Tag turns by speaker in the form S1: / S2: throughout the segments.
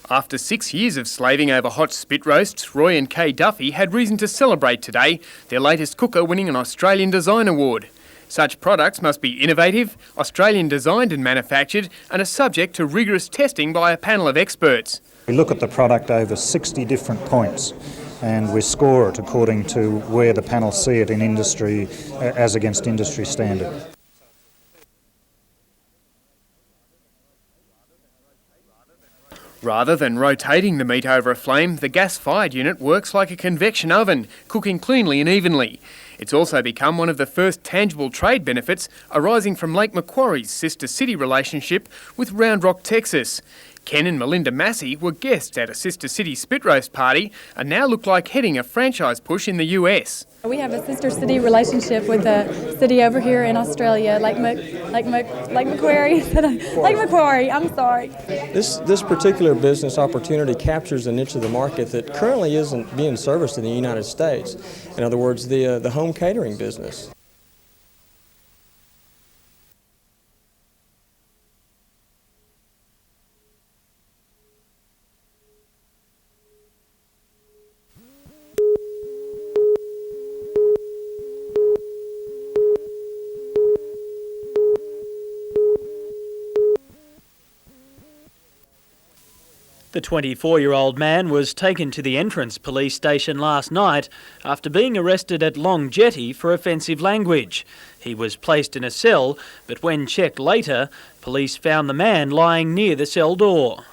S1: After 6 years of slaving over hot spit roasts, Roy and Kay Duffy had reason to celebrate today, their latest cooker winning an Australian Design Award. Such products must be innovative, Australian designed and manufactured, and are subject to rigorous testing by a panel of experts.
S2: We look at the product over 60 different points and we score it according to where the panel see it in industry as against industry standard.
S1: Rather than rotating the meat over a flame, the gas-fired unit works like a convection oven, cooking cleanly and evenly. It's also become one of the first tangible trade benefits arising from Lake Macquarie's sister city relationship with Round Rock, Texas. Ken and Melinda Massey were guests at a sister city spit roast party and now look like heading a franchise push in the US.
S3: We have a sister city relationship with a city over here in Australia, Lake Macquarie. Lake Macquarie, I'm sorry.
S4: This particular business opportunity captures a niche of the market that currently isn't being serviced in the United States. In other words, the home catering business.
S5: The 24-year-old man was taken to the Entrance police station last night after being arrested at Long Jetty for offensive language. He was placed in a cell, but when checked later, police found the man lying near the cell door.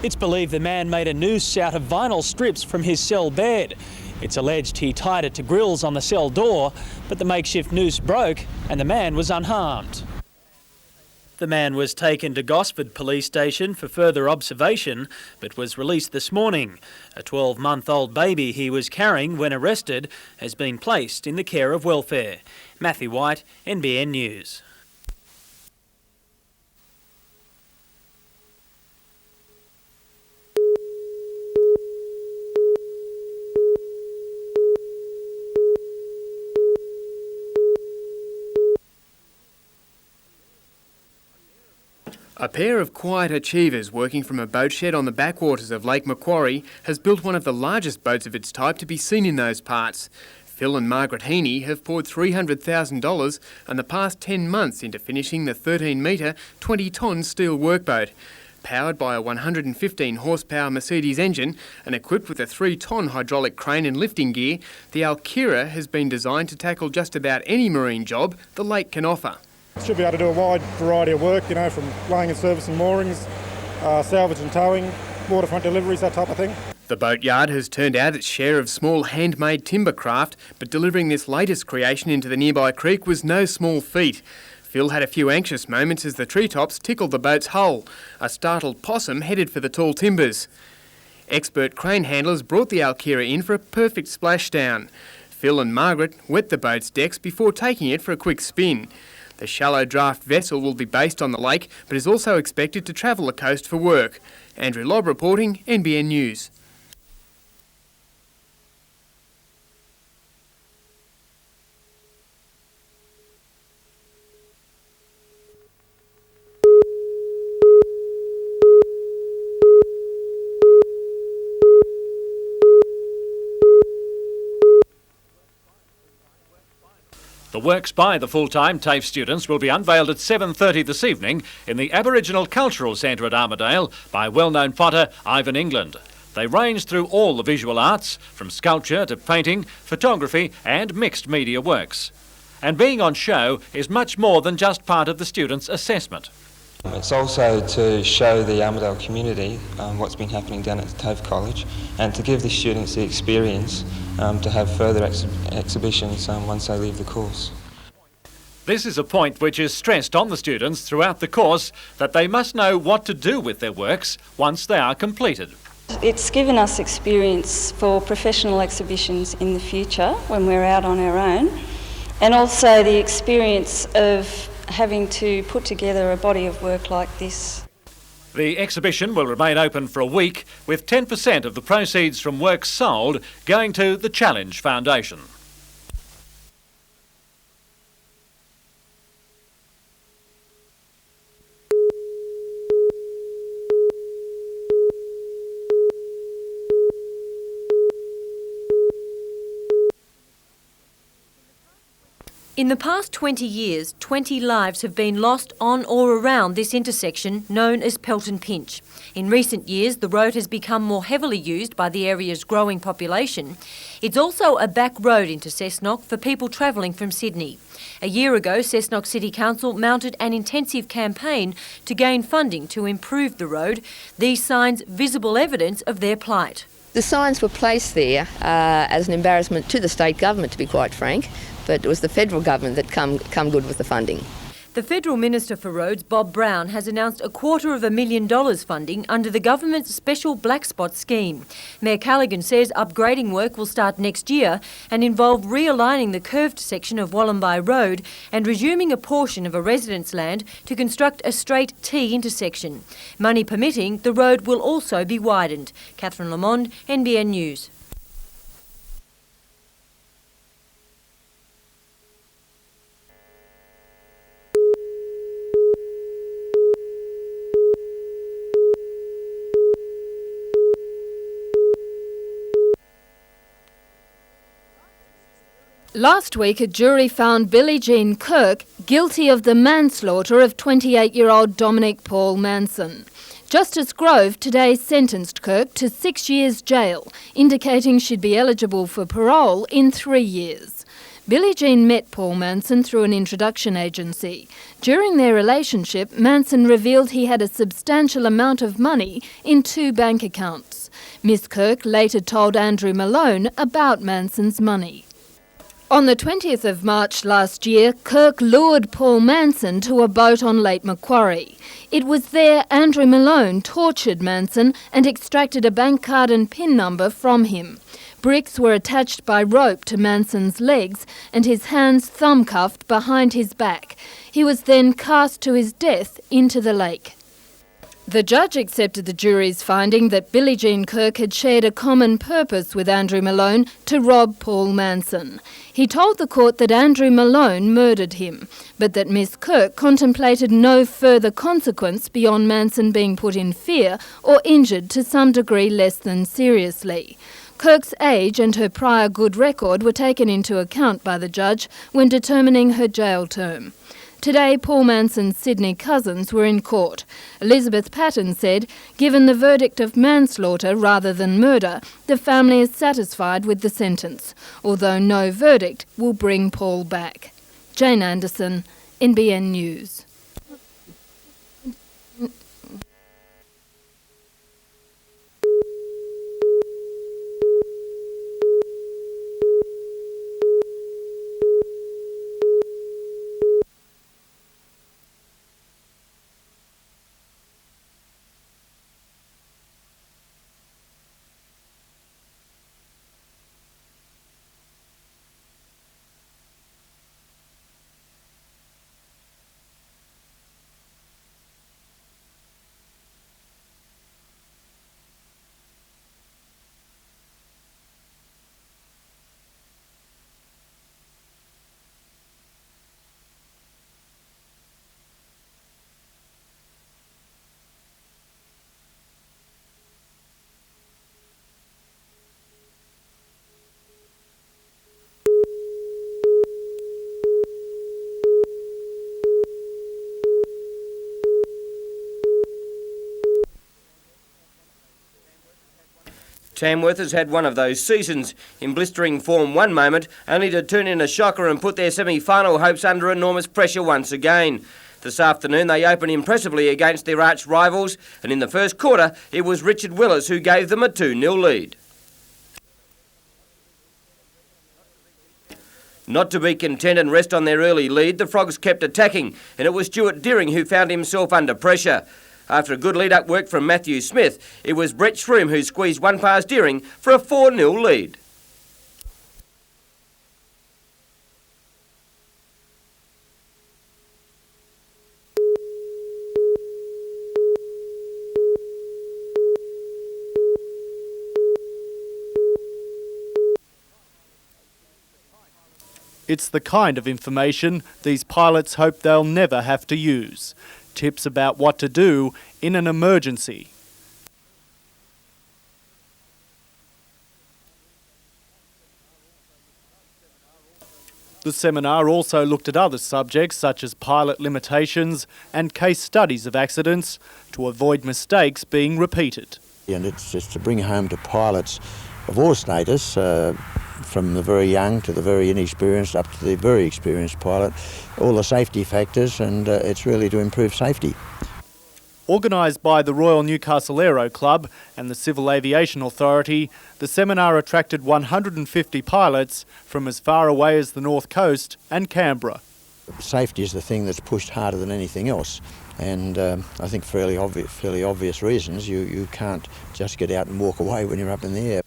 S5: It's believed the man made a noose out of vinyl strips from his cell bed. It's alleged he tied it to grills on the cell door, but the makeshift noose broke and the man was unharmed. The man was taken to Gosford Police Station for further observation, but was released this morning. A 12-month-old baby he was carrying when arrested has been placed in the care of welfare. Matthew White, NBN News.
S1: A pair of quiet achievers working from a boat shed on the backwaters of Lake Macquarie has built one of the largest boats of its type to be seen in those parts. Phil and Margaret Heaney have poured $300,000 and the past 10 months into finishing the 13-metre, 20-tonne steel workboat. Powered by a 115 horsepower Mercedes engine and equipped with a 3-tonne hydraulic crane and lifting gear, the Alkira has been designed to tackle just about any marine job the lake can offer.
S6: Should be able to do a wide variety of work, you know, from laying and servicing moorings, salvage and towing, waterfront deliveries, that type of thing.
S1: The boatyard has turned out its share of small handmade timber craft, but delivering this latest creation into the nearby creek was no small feat. Phil had a few anxious moments as the treetops tickled the boat's hull. A startled possum headed for the tall timbers. Expert crane handlers brought the Alkira in for a perfect splashdown. Phil and Margaret wet the boat's decks before taking it for a quick spin. The shallow draft vessel will be based on the lake, but is also expected to travel the coast for work. Andrew Lobb reporting, NBN News.
S7: The works by the full-time TAFE students will be unveiled at 7:30 this evening in the Aboriginal Cultural Centre at Armidale by well-known potter Ivan England. They range through all the visual arts, from sculpture to painting, photography and mixed media works. And being on show is much more than just part of the students' assessment.
S8: It's also to show the Armidale community what's been happening down at the TAFE College and to give the students the experience to have further exhibitions once they leave the course.
S7: This is a point which is stressed on the students throughout the course, that they must know what to do with their works once they are completed.
S9: It's given us experience for professional exhibitions in the future when we're out on our own, and also the experience of having to put together a body of work like this.
S7: The exhibition will remain open for a week, with 10% of the proceeds from works sold going to the Challenge Foundation.
S10: In the past 20 years, 20 lives have been lost on or around this intersection known as Pelton Pinch. In recent years, the road has become more heavily used by the area's growing population. It's also a back road into Cessnock for people travelling from Sydney. A year ago, Cessnock City Council mounted an intensive campaign to gain funding to improve the road, these signs visible evidence of their plight.
S11: The signs were placed there as an embarrassment to the state government, to be quite frank, but it was the federal government that come good with the funding.
S10: The Federal Minister for Roads, Bob Brown, has announced $250,000 funding under the government's special black spot scheme. Mayor Callaghan says upgrading work will start next year and involve realigning the curved section of Wollombi Road and resuming a portion of a resident's land to construct a straight T intersection. Money permitting, the road will also be widened. Catherine Lamond, NBN News.
S12: Last week, a jury found Billie Jean Kirk guilty of the manslaughter of 28-year-old Dominic Paul Manson. Justice Grove today sentenced Kirk to 6 years jail, indicating she'd be eligible for parole in 3 years. Billie Jean met Paul Manson through an introduction agency. During their relationship, Manson revealed he had a substantial amount of money in 2 bank accounts. Miss Kirk later told Andrew Malone about Manson's money. On the 20th of March last year, Kirk lured Paul Manson to a boat on Lake Macquarie. It was there Andrew Malone tortured Manson and extracted a bank card and PIN number from him. Bricks were attached by rope to Manson's legs and his hands thumb-cuffed behind his back. He was then cast to his death into the lake. The judge accepted the jury's finding that Billie Jean Kirk had shared a common purpose with Andrew Malone to rob Paul Manson. He told the court that Andrew Malone murdered him, but that Miss Kirk contemplated no further consequence beyond Manson being put in fear or injured to some degree less than seriously. Kirk's age and her prior good record were taken into account by the judge when determining her jail term. Today, Paul Manson's Sydney cousins were in court. Elizabeth Patton said, given the verdict of manslaughter rather than murder, the family is satisfied with the sentence, although no verdict will bring Paul back. Jane Anderson, NBN News.
S13: Tamworth has had one of those seasons, in blistering form one moment, only to turn in a shocker and put their semi-final hopes under enormous pressure once again. This afternoon they opened impressively against their arch rivals, and in the first quarter it was Richard Willis who gave them a 2-0 lead. Not to be content and rest on their early lead, the Frogs kept attacking, and it was Stuart Deering who found himself under pressure. After a good lead-up work from Matthew Smith, it was Brett Shroom who squeezed one past Deering for a 4-0 lead.
S14: It's the kind of information these pilots hope they'll never have to use. Tips about what to do in an emergency. The seminar also looked at other subjects such as pilot limitations and case studies of accidents to avoid mistakes being repeated.
S15: And it's just to bring home to pilots of all status, from the very young to the very inexperienced up to the very experienced pilot, all the safety factors, and it's really to improve safety.
S14: Organised by the Royal Newcastle Aero Club and the Civil Aviation Authority, the seminar attracted 150 pilots from as far away as the North Coast and Canberra.
S15: Safety is the thing that's pushed harder than anything else, and I think for fairly obvious reasons you can't just get out and walk away when you're up in the air.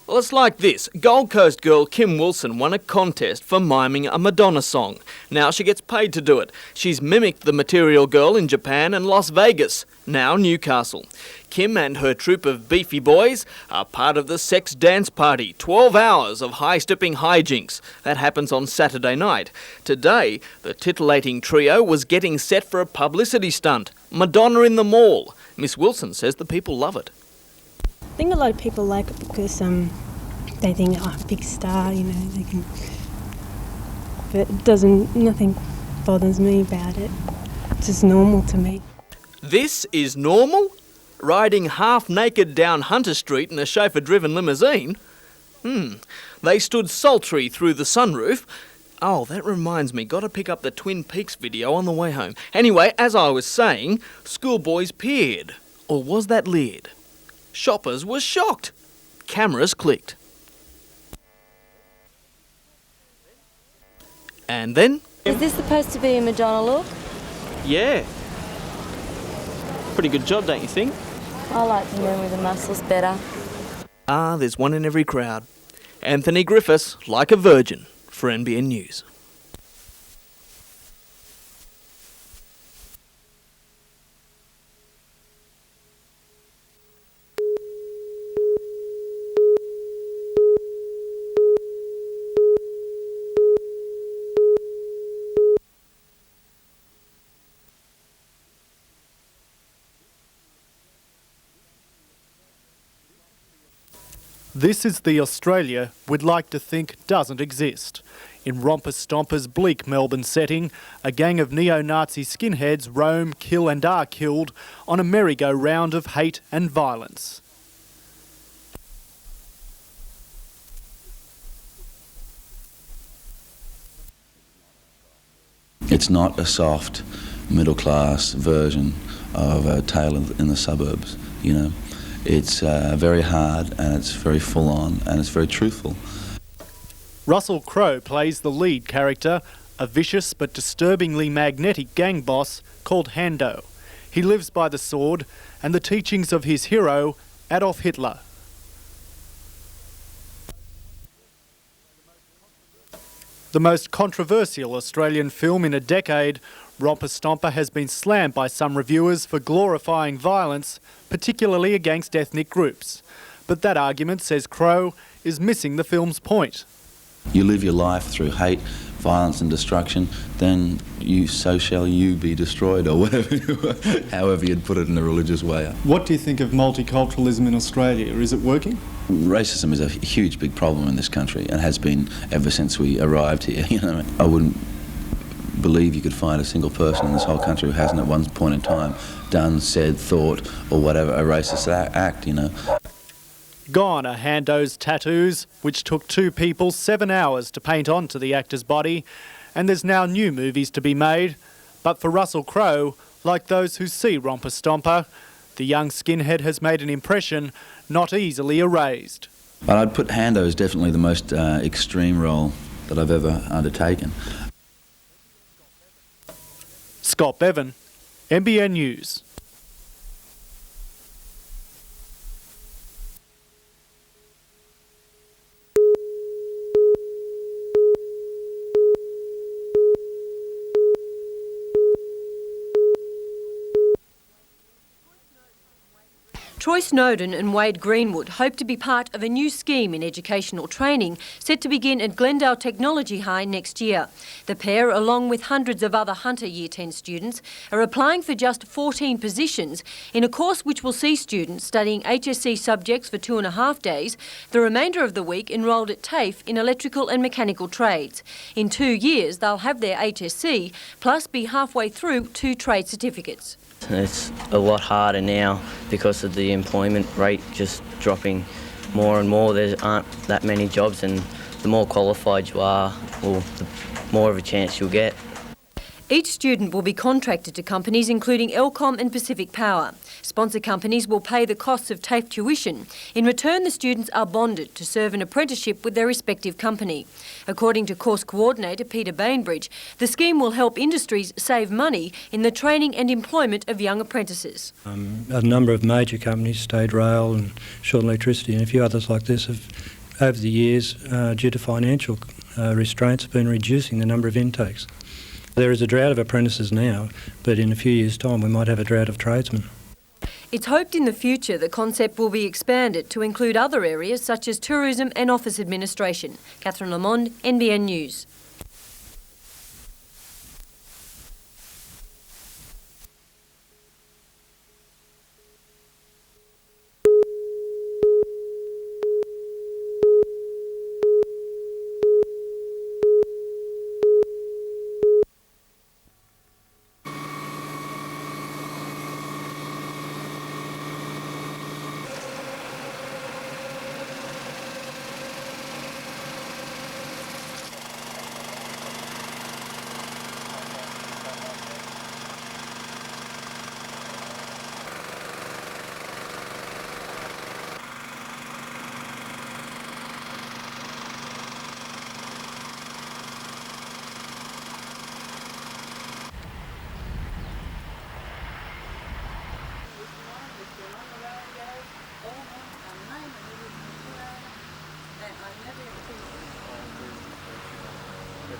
S16: Well, it's like this. Gold Coast girl Kim Wilson won a contest for miming a Madonna song. Now she gets paid to do it. She's mimicked the Material Girl in Japan and Las Vegas, now Newcastle. Kim and her troupe of beefy boys are part of the Sex Dance Party, 12 hours of high-stepping hijinks. That happens on Saturday night. Today, the titillating trio was getting set for a publicity stunt, Madonna in the Mall. Miss Wilson says the people love it.
S17: I think a lot of people like it because they think, oh, big star, you know, they can. But nothing bothers me about it. It's just normal to me.
S16: This is normal? Riding half naked down Hunter Street in a chauffeur-driven limousine? They stood sultry through the sunroof. Oh, that reminds me, got to pick up the Twin Peaks video on the way home. Anyway, as I was saying, schoolboys peered. Or was that leered? Shoppers were shocked. Cameras clicked. And then...
S18: Is this supposed to be a Madonna look?
S16: Yeah. Pretty good job, don't you think?
S18: I like the men with the muscles better.
S16: Ah, there's one in every crowd. Anthony Griffiths, like a virgin, for NBN News.
S14: This is the Australia we'd like to think doesn't exist. In Romper Stomper's bleak Melbourne setting, a gang of neo-Nazi skinheads roam, kill and are killed on a merry-go-round of hate and violence.
S19: It's not a soft, middle-class version of a tale in the suburbs, you know. It's very hard and it's very full-on and it's very truthful.
S14: Russell Crowe plays the lead character, a vicious but disturbingly magnetic gang boss called Hando. He lives by the sword and the teachings of his hero, Adolf Hitler. The most controversial Australian film in a decade, Romper Stomper has been slammed by some reviewers for glorifying violence, particularly against ethnic groups. But that argument, says Crowe, is missing the film's point.
S19: You live your life through hate, violence and destruction, then so shall you be destroyed, or whatever, however you'd put it in a religious way.
S20: What do you think of multiculturalism in Australia? Is it working?
S19: Racism is a huge, big problem in this country and has been ever since we arrived here. You know, I wouldn't believe you could find a single person in this whole country who hasn't at one point in time done, said, thought, or whatever, a racist act, you know.
S14: Gone are Hando's tattoos, which took 2 people 7 hours to paint onto the actor's body, and there's now new movies to be made. But for Russell Crowe, like those who see Romper Stomper, the young skinhead has made an impression not easily erased.
S19: But I'd put Hando as definitely the most extreme role that I've ever undertaken.
S14: Scott Bevan, NBN News.
S10: Troy Snowden and Wade Greenwood hope to be part of a new scheme in educational training set to begin at Glendale Technology High next year. The pair, along with hundreds of other Hunter Year 10 students, are applying for just 14 positions in a course which will see students studying HSC subjects for 2.5 days, the remainder of the week enrolled at TAFE in electrical and mechanical trades. In 2 years, they'll have their HSC, plus be halfway through 2 trade certificates.
S21: It's a lot harder now because of the employment rate just dropping more and more. There aren't that many jobs, and the more qualified you are, well, the more of a chance you'll get.
S10: Each student will be contracted to companies including Elcom and Pacific Power. Sponsor companies will pay the costs of TAFE tuition. In return, the students are bonded to serve an apprenticeship with their respective company. According to course coordinator Peter Bainbridge, the scheme will help industries save money in the training and employment of young apprentices.
S22: A number of major companies, State Rail and Short Electricity and a few others like this, have over the years, due to financial restraints, been reducing the number of intakes. There is a drought of apprentices now, but in a few years' time we might have a drought of tradesmen.
S10: It's hoped in the future the concept will be expanded to include other areas such as tourism and office administration. Catherine Lamond, NBN News.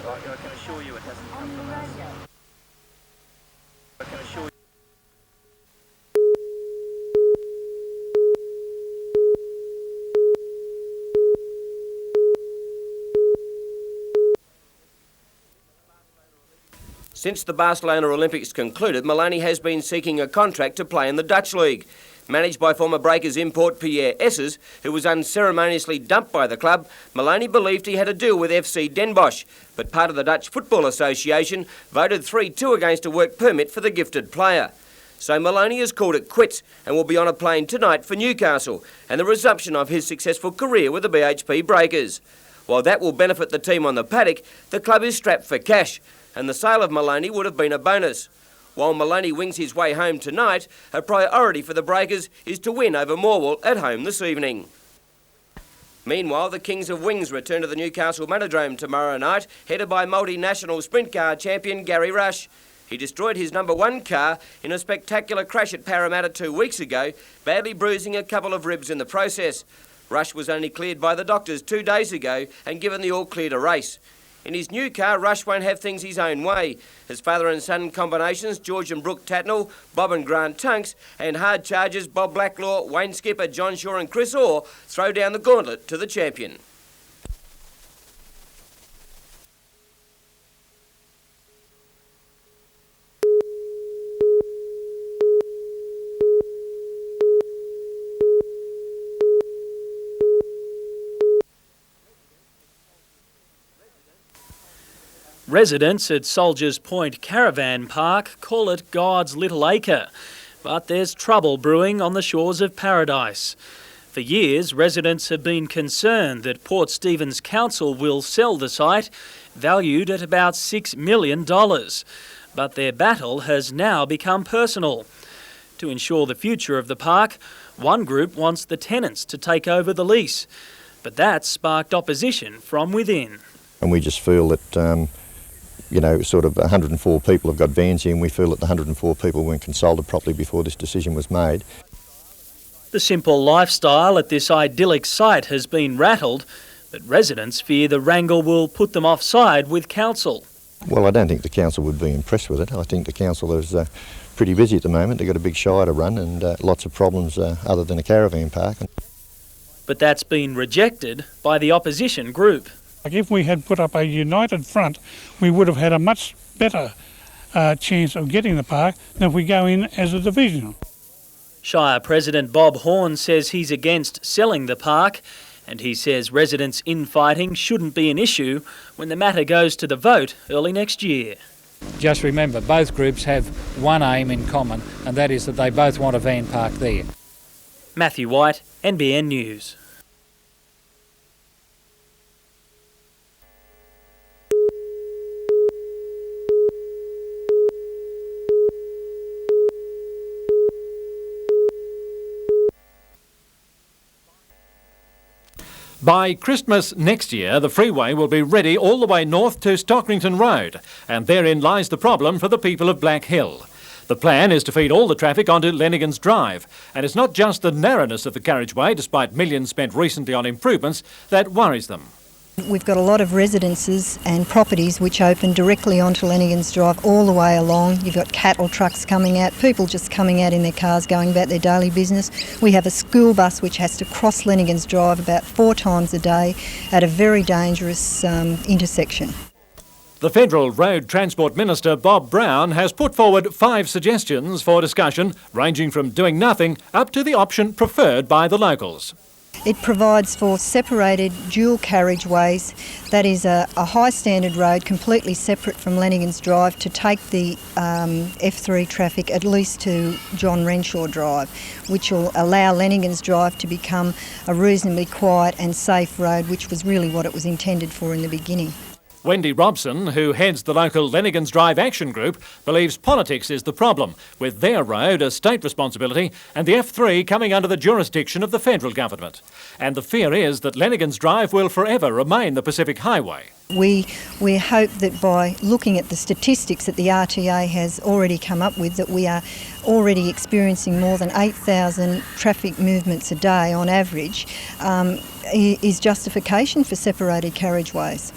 S23: I can assure you it hasn't come from us. I can assure you.
S13: Since the Barcelona Olympics concluded, Maloney has been seeking a contract to play in the Dutch League. Managed by former Breakers import Pierre Esses, who was unceremoniously dumped by the club, Maloney believed he had a deal with FC Den Bosch, but part of the Dutch Football Association voted 3-2 against a work permit for the gifted player. So Maloney has called it quits and will be on a plane tonight for Newcastle and the resumption of his successful career with the BHP Breakers. While that will benefit the team on the paddock, the club is strapped for cash, and the sale of Maloney would have been a bonus. While Maloney wings his way home tonight, a priority for the Breakers is to win over Morwell at home this evening. Meanwhile, the Kings of Wings return to the Newcastle Monodrome tomorrow night, headed by multinational sprint car champion Gary Rush. He destroyed his number 1 car in a spectacular crash at Parramatta 2 weeks ago, badly bruising a couple of ribs in the process. Rush was only cleared by the doctors 2 days ago and given the all-clear to race. In his new car, Rush won't have things his own way. His father and son combinations, George and Brooke Tatnell, Bob and Grant Tunks, and hard chargers Bob Blacklaw, Wayne Skipper, John Shaw and Chris Orr throw down the gauntlet to the champion.
S5: Residents at Soldiers Point Caravan Park call it God's little acre, but there's trouble brewing on the shores of paradise. For years, residents have been concerned that Port Stephens Council will sell the site, valued at about $6 million. but their battle has now become personal. To ensure the future of the park, one group wants the tenants to take over the lease, but that's sparked opposition from within.
S2: And we just feel that, sort of 104 people have got vans here, and we feel that the 104 people weren't consulted properly before this decision was made.
S5: The simple lifestyle at this idyllic site has been rattled, but residents fear the wrangle will put them offside with council.
S2: Well, I don't think the council would be impressed with it. I think the council is pretty busy at the moment. They've got a big shire to run and lots of problems other than a caravan park.
S5: But that's been rejected by the opposition group.
S3: If we had put up a united front, we would have had a much better chance of getting the park than if we go in as a divisional.
S5: Shire President Bob Horn says he's against selling the park, and he says residents' infighting shouldn't be an issue when the matter goes to the vote early next year.
S4: Just remember, both groups have one aim in common, and that is that they both want a van park there.
S5: Matthew White, NBN News.
S7: By Christmas next year, the freeway will be ready all the way north to Stockrington Road, and therein lies the problem for the people of Black Hill. The plan is to feed all the traffic onto Lennigans Drive, and it's not just the narrowness of the carriageway, despite millions spent recently on improvements, that worries them.
S24: We've got a lot of residences and properties which open directly onto Lennigans Drive all the way along. You've got cattle trucks coming out, people just coming out in their cars going about their daily business. We have a school bus which has to cross Lennigans Drive about 4 times a day at a very dangerous intersection.
S7: The Federal Road Transport Minister Bob Brown has put forward 5 suggestions for discussion, ranging from doing nothing up to the option preferred by the locals.
S24: It provides for separated dual carriageways, that is a high standard road completely separate from Lennigans Drive to take the F3 traffic at least to John Renshaw Drive, which will allow Lennigans Drive to become a reasonably quiet and safe road, which was really what it was intended for in the beginning.
S7: Wendy Robson, who heads the local Lennigans Drive Action Group, believes politics is the problem, with their road a state responsibility and the F3 coming under the jurisdiction of the federal government. And the fear is that Lennigans Drive will forever remain the Pacific Highway.
S24: We hope that by looking at the statistics that the RTA has already come up with, that we are already experiencing more than 8,000 traffic movements a day on average, is justification for separated carriageways.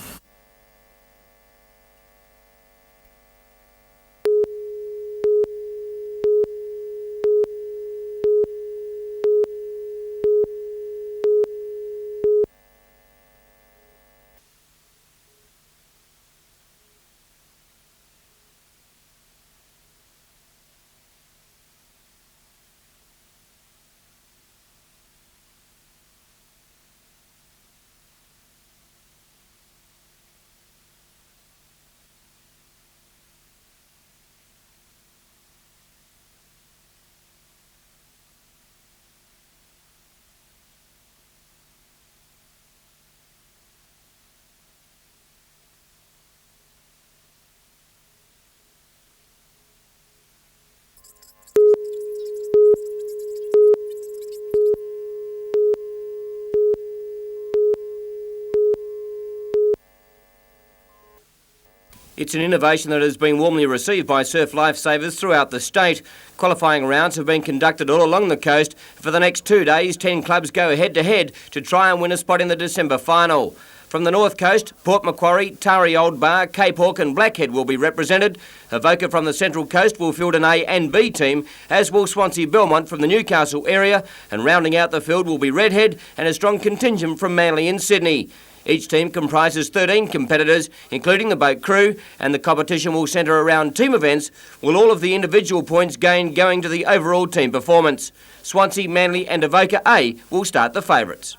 S13: It's an innovation that has been warmly received by surf lifesavers throughout the state. Qualifying rounds have been conducted all along the coast. For the next 2 days, 10 clubs go head-to-head to try and win a spot in the December final. From the North Coast, Port Macquarie, Taree Old Bar, Cape Hawke and Blackhead will be represented. Avoca from the Central Coast will field an A and B team, as will Swansea Belmont from the Newcastle area, and rounding out the field will be Redhead and a strong contingent from Manly and Sydney. Each team comprises 13 competitors, including the boat crew, and the competition will centre around team events, with all of the individual points gained going to the overall team performance. Swansea, Manly and Avoca A will start the favourites.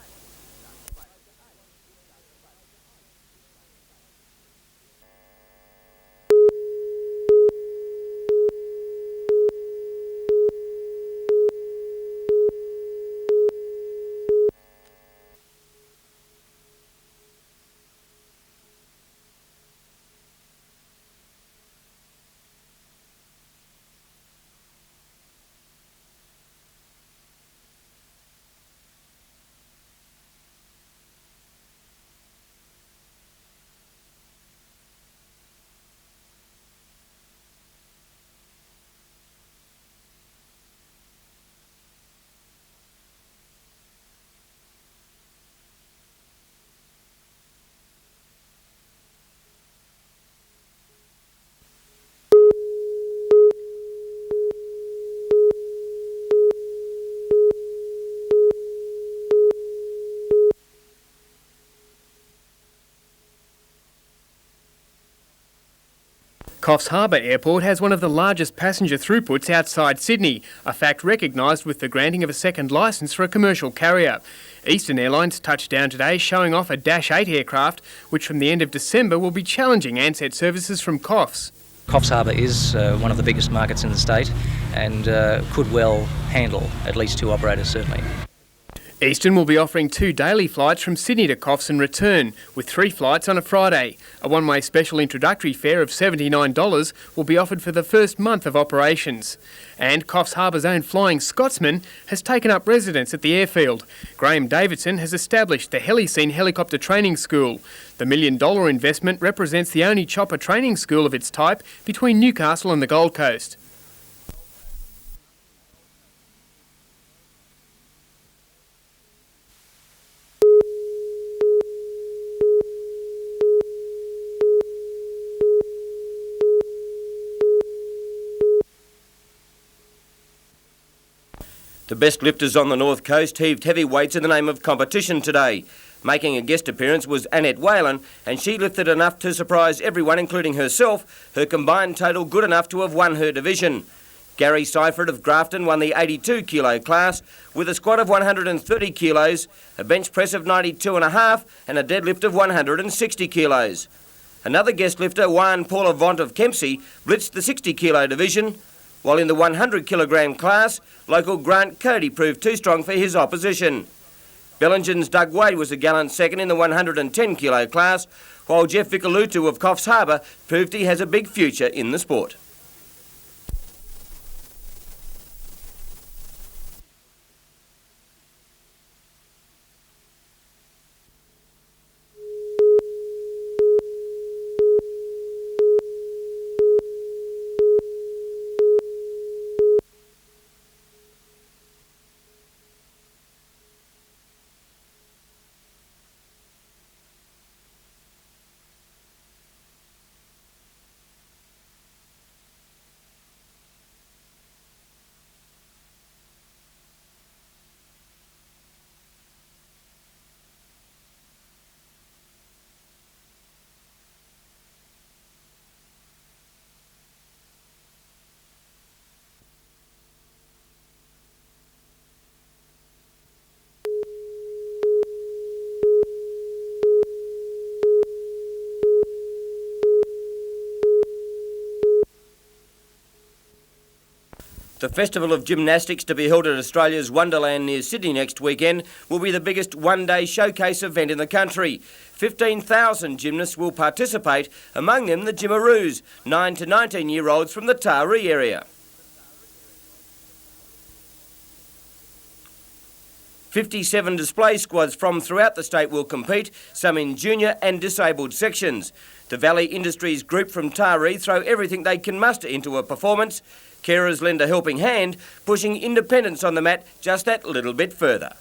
S1: Coffs Harbour Airport has one of the largest passenger throughputs outside Sydney, a fact recognised with the granting of a second licence for a commercial carrier. Eastern Airlines touched down today showing off a Dash 8 aircraft, which from the end of December will be challenging Ansett services from Coffs.
S6: Coffs Harbour is one of the biggest markets in the state and could well handle at least 2 operators, certainly.
S1: Eastern will be offering 2 daily flights from Sydney to Coffs and return, with 3 flights on a Friday. A one-way special introductory fare of $79 will be offered for the first month of operations. And Coffs Harbour's own Flying Scotsman has taken up residence at the airfield. Graham Davidson has established the Helicene Helicopter Training School. The $1 million investment represents the only chopper training school of its type between Newcastle and the Gold Coast.
S13: The best lifters on the North Coast heaved heavy weights in the name of competition today. Making a guest appearance was Annette Whalen, and she lifted enough to surprise everyone, including herself, her combined total good enough to have won her division. Gary Seifert of Grafton won the 82 kilo class with a squat of 130 kilos, a bench press of 92.5 and a deadlift of 160 kilos. Another guest lifter, Juan Paulavant of Kempsey, blitzed the 60 kilo division, while in the 100 kilogram class, local Grant Cody proved too strong for his opposition. Bellingen's Doug Wade was a gallant second in the 110 kilo class, while Jeff Vicolutu of Coffs Harbour proved he has a big future in the sport. The Festival of Gymnastics, to be held at Australia's Wonderland near Sydney next weekend, will be the biggest one-day showcase event in the country. 15,000 gymnasts will participate, among them the Gymmaroos, 9 to 19-year-olds from the Taree area. 57 display squads from throughout the state will compete, some in junior and disabled sections. The Valley Industries group from Taree throw everything they can muster into a performance. Carers lend a helping hand, pushing independence on the mat just that little bit further.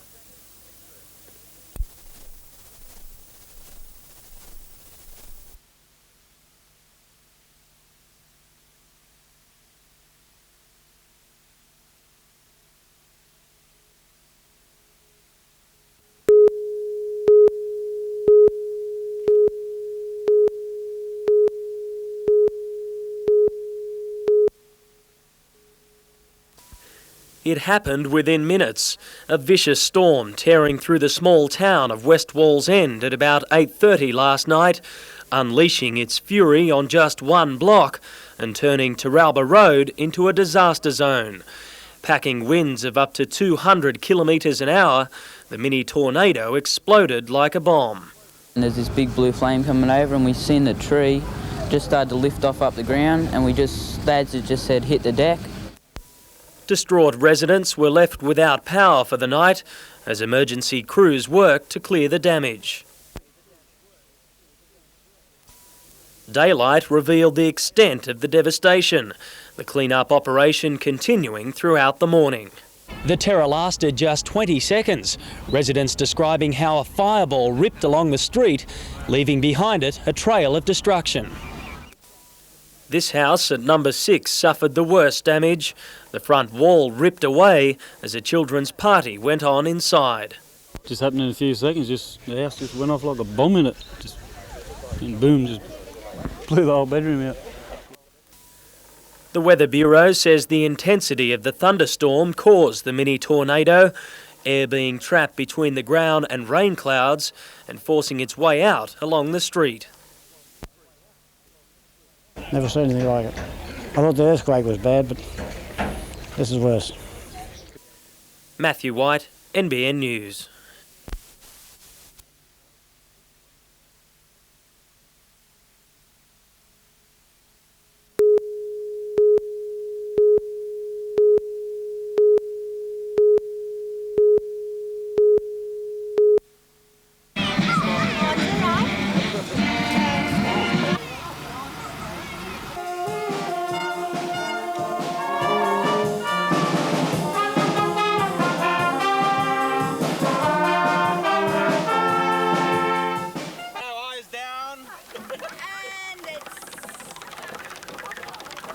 S5: It happened within minutes. A vicious storm tearing through the small town of West Walls End at about 8:30 last night, unleashing its fury on just one block and turning Teralba Road into a disaster zone. Packing winds of up to 200 kilometres an hour, the mini tornado exploded like a bomb.
S8: And there's this big blue flame coming over and we seen the tree just started to lift off up the ground and Thad's just said hit the deck.
S5: Distraught residents were left without power for the night as emergency crews worked to clear the damage. Daylight revealed the extent of the devastation, the clean-up operation continuing throughout the morning. The terror lasted just 20 seconds, residents describing how a fireball ripped along the street, leaving behind it a trail of destruction. This house at number 6 suffered the worst damage. The front wall ripped away as a children's party went on inside.
S9: Just happened in a few seconds, the house just went off like a bomb in it. And boom, just blew the whole bedroom out.
S5: The Weather Bureau says the intensity of the thunderstorm caused the mini tornado, air being trapped between the ground and rain clouds and forcing its way out along the street.
S11: Never seen anything like it. I thought the earthquake was bad, but this is worse.
S5: Matthew White, NBN News.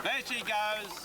S12: There she goes.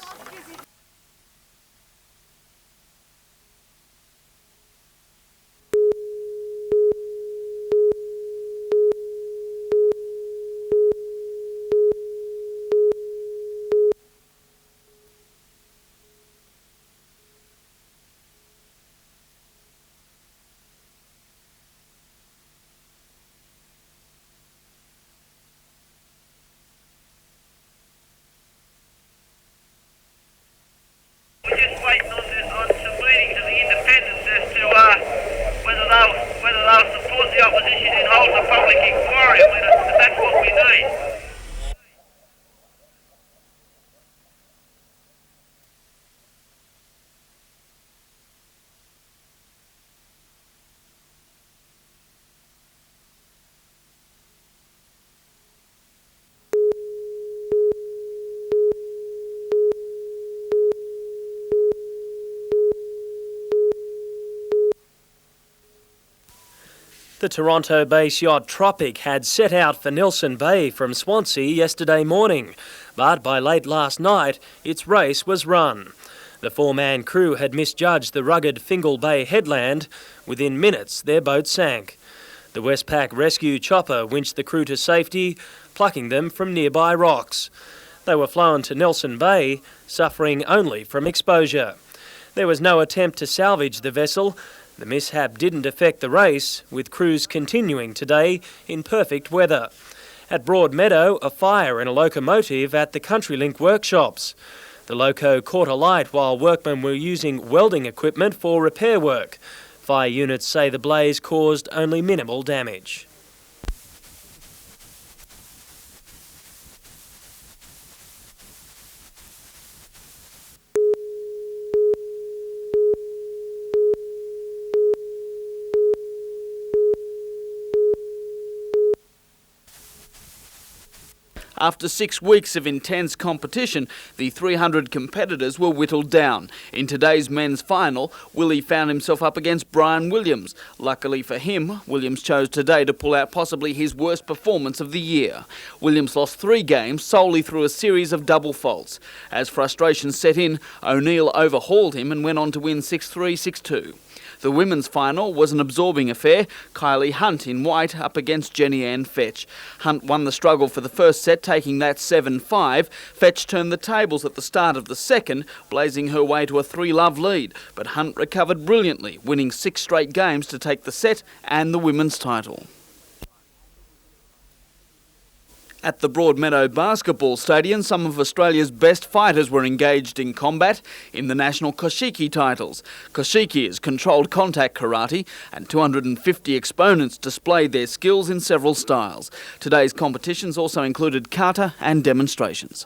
S23: Waiting on some meetings of the independents as to whether they'll support the opposition in holding a public inquiry. I mean, that's what we need.
S5: The Toronto-based yacht Tropic had set out for Nelson Bay from Swansea yesterday morning, but by late last night, its race was run. The four-man crew had misjudged the rugged Fingal Bay headland. Within minutes, their boat sank. The Westpac rescue chopper winched the crew to safety, plucking them from nearby rocks. They were flown to Nelson Bay, suffering only from exposure. There was no attempt to salvage the vessel. The mishap didn't affect the race, with crews continuing today in perfect weather. At Broadmeadow, a fire in a locomotive at the CountryLink workshops. The loco caught alight while workmen were using welding equipment for repair work. Fire units say the blaze caused only minimal damage.
S16: After 6 weeks of intense competition, the 300 competitors were whittled down. In today's men's final, Willie found himself up against Brian Williams. Luckily for him, Williams chose today to pull out possibly his worst performance of the year. Williams lost 3 games solely through a series of double faults. As frustration set in, O'Neill overhauled him and went on to win 6-3, 6-2. The women's final was an absorbing affair. Kylie Hunt in white up against Jenny Ann Fetch. Hunt won the struggle for the first set, taking that 7-5. Fetch turned the tables at the start of the second, blazing her way to a 3-love lead. But Hunt recovered brilliantly, winning 6 straight games to take the set and the women's title. At the Broadmeadow Basketball Stadium, some of Australia's best fighters were engaged in combat in the national Koshiki titles. Koshiki is controlled contact karate, and 250 exponents displayed their skills in several styles. Today's competitions also included kata and demonstrations.